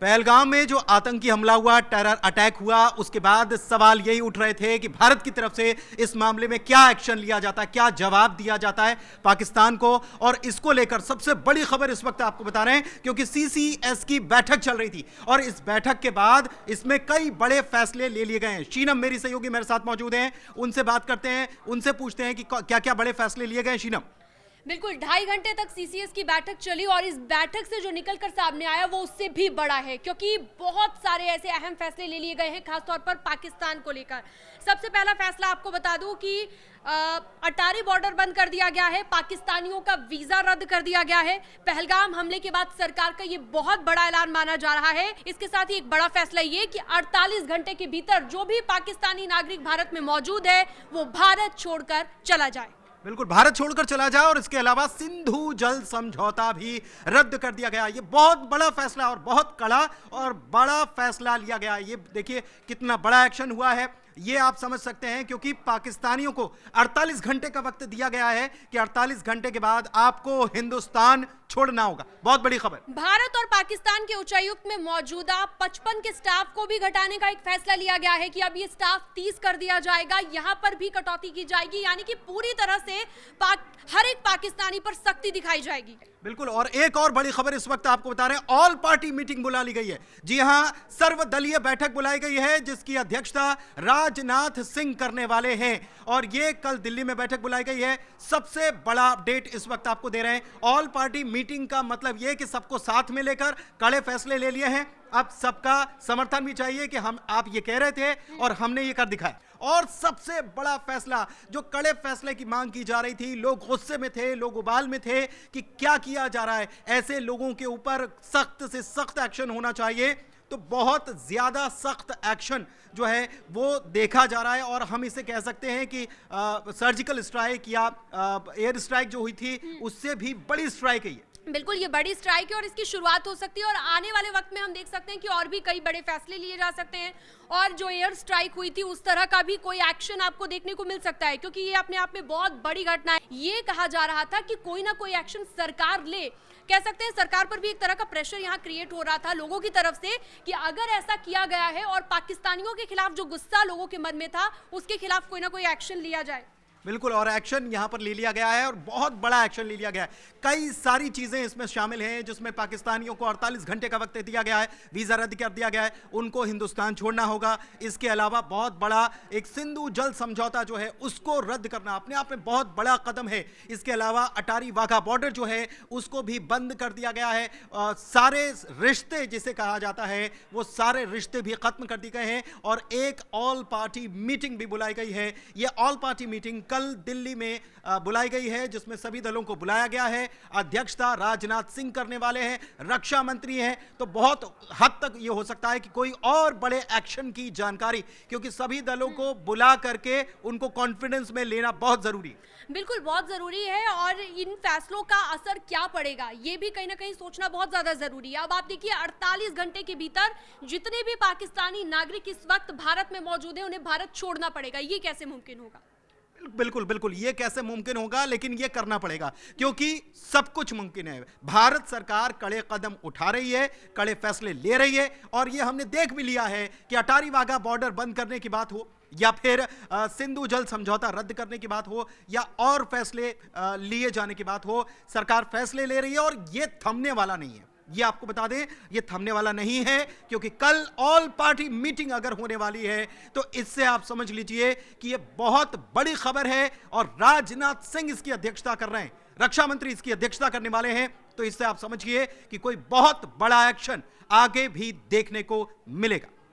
पहलगाम में जो आतंकी हमला हुआ, टेरर अटैक हुआ, उसके बाद सवाल यही उठ रहे थे कि भारत की तरफ से इस मामले में क्या एक्शन लिया जाता है, क्या जवाब दिया जाता है पाकिस्तान को। और इसको लेकर सबसे बड़ी खबर इस वक्त आपको बता रहे हैं, क्योंकि सीसीएस की बैठक चल रही थी और इस बैठक के बाद इसमें कई बड़े फैसले ले लिए गए हैं। शीनम मेरी सहयोगी मेरे साथ मौजूद हैं, उनसे बात करते हैं, उनसे पूछते हैं कि क्या क्या बड़े फैसले लिए गए। शीनम, बिल्कुल 2.5 घंटे तक सीसीएस की बैठक चली और इस बैठक से जो निकलकर सामने आया वो उससे भी बड़ा है, क्योंकि बहुत सारे ऐसे अहम फैसले ले लिए गए हैं, खासतौर पर पाकिस्तान को लेकर। सबसे पहला फैसला आपको बता दूं कि अटारी बॉर्डर बंद कर दिया गया है, पाकिस्तानियों का वीजा रद्द कर दिया गया है। पहलगाम हमले के बाद सरकार का ये बहुत बड़ा ऐलान माना जा रहा है। इसके साथ ही एक बड़ा फैसला ये कि 48 घंटे के भीतर जो भी पाकिस्तानी नागरिक भारत में मौजूद है वो भारत छोड़कर चला जाए। बिल्कुल, भारत छोड़कर चला जाए। और इसके अलावा सिंधु जल समझौता भी रद्द कर दिया गया। ये बहुत बड़ा फैसला और बहुत कड़ा और बड़ा फैसला लिया गया। ये देखिए कितना बड़ा एक्शन हुआ है, ये आप समझ सकते हैं, क्योंकि पाकिस्तानियों को 48 घंटे का वक्त दिया गया है कि 48 घंटे के बाद आपको हिंदुस्तान छोड़ना होगा। बहुत बड़ी खबर। भारत और पाकिस्तान के उच्चायुक्त में मौजूदा 55 के स्टाफ को भी घटाने का एक फैसला लिया गया है कि अब ये स्टाफ 30 कर दिया जाएगा। यहां पर भी कटौती की जाएगी, यानी कि पूरी तरह से हर एक पाकिस्तानी पर सख्ती दिखाई जाएगी। बिल्कुल, और एक और बड़ी खबर इस वक्त आपको बता रहे हैं, ऑल पार्टी मीटिंग बुला ली गई है। जी हां, सर्वदलीय बैठक बुलाई गई है जिसकी अध्यक्षता राजनाथ सिंह करने वाले हैं और ये कल दिल्ली में बैठक बुलाई गई है। सबसे बड़ा अपडेट इस वक्त आपको दे रहे हैं। ऑल पार्टी मीटिंग का मतलब यह कि सबको साथ में लेकर कड़े फैसले ले लिए हैं। अब सबका समर्थन भी चाहिए कि आप ये कह रहे थे और हमने ये कर दिखाया। और सबसे बड़ा फैसला, जो कड़े फैसले की मांग की जा रही थी, लोग गुस्से में थे, लोग उबाल में थे कि क्या किया जा रहा है, ऐसे लोगों के ऊपर सख्त से सख्त एक्शन होना चाहिए। तो बहुत ज्यादा सख्त एक्शन जो है वो देखा जा रहा है और हम इसे कह सकते हैं कि सर्जिकल स्ट्राइक या एयर स्ट्राइक जो हुई थी उससे भी बड़ी स्ट्राइक है ये। बिल्कुल, ये बड़ी स्ट्राइक है और इसकी शुरुआत हो सकती है और आने वाले वक्त में हम देख सकते हैं कि और भी कई बड़े फैसले लिए जा सकते हैं और जो एयर स्ट्राइक हुई थी उस तरह का भी कोई एक्शन आपको देखने को मिल सकता है, क्योंकि ये अपने आप में बहुत बड़ी घटना है। ये कहा जा रहा था कि कोई ना कोई एक्शन सरकार ले, कह सकते हैं सरकार पर भी एक तरह का प्रेशर यहाँ क्रिएट हो रहा था लोगों की तरफ से कि अगर ऐसा किया गया है और पाकिस्तानियों के खिलाफ जो गुस्सा लोगों के मन में था उसके खिलाफ कोई ना कोई एक्शन लिया जाए। बिल्कुल, और एक्शन यहां पर ले लिया गया है और बहुत बड़ा एक्शन ले लिया गया है। कई सारी चीजें इसमें शामिल हैं जिसमें पाकिस्तानियों को 48 घंटे का वक्त दिया गया है, वीजा रद्द कर दिया गया है, उनको हिंदुस्तान छोड़ना होगा। इसके अलावा बहुत बड़ा एक सिंधु जल समझौता जो है उसको रद्द करना अपने आप में बहुत बड़ा कदम है। इसके अलावा अटारी वाघा बॉर्डर जो है उसको भी बंद कर दिया गया है। सारे रिश्ते जिसे कहा जाता है वो सारे रिश्ते भी खत्म कर दिए गए हैं और एक ऑल पार्टी मीटिंग भी बुलाई गई है। ये ऑल पार्टी मीटिंग कल दिल्ली में बुलाई गई है जिसमें सभी दलों को बुलाया गया है। अध्यक्षता राजनाथ सिंह करने वाले हैं, रक्षा मंत्री हैं। तो बहुत हद तक यह हो सकता है कि कोई और बड़े एक्शन की जानकारी, क्योंकि सभी दलों को बुला करके उनको कॉन्फिडेंस में लेना बहुत जरूरी है। बिल्कुल, बहुत जरूरी है और इन फैसलों का असर क्या पड़ेगा ये भी कहीं ना कहीं सोचना बहुत ज्यादा जरूरी है। अब आप देखिए 48 घंटे के भीतर जितने भी पाकिस्तानी नागरिक इस वक्त भारत में मौजूद हैं उन्हें भारत छोड़ना पड़ेगा। ये कैसे मुमकिन होगा? बिल्कुल बिल्कुल, ये कैसे मुमकिन होगा, लेकिन ये करना पड़ेगा क्योंकि सब कुछ मुमकिन है। भारत सरकार कड़े कदम उठा रही है, कड़े फैसले ले रही है और ये हमने देख भी लिया है कि अटारी वाघा बॉर्डर बंद करने की बात हो या फिर सिंधु जल समझौता रद्द करने की बात हो या और फैसले लिए जाने की बात हो, सरकार फैसले ले रही है और ये थमने वाला नहीं है। ये आपको बता दें, ये थमने वाला नहीं है क्योंकि कल ऑल पार्टी मीटिंग अगर होने वाली है तो इससे आप समझ लीजिए कि ये बहुत बड़ी खबर है और राजनाथ सिंह इसकी अध्यक्षता कर रहे हैं, रक्षा मंत्री इसकी अध्यक्षता करने वाले हैं। तो इससे आप समझिए कि कोई बहुत बड़ा एक्शन आगे भी देखने को मिलेगा।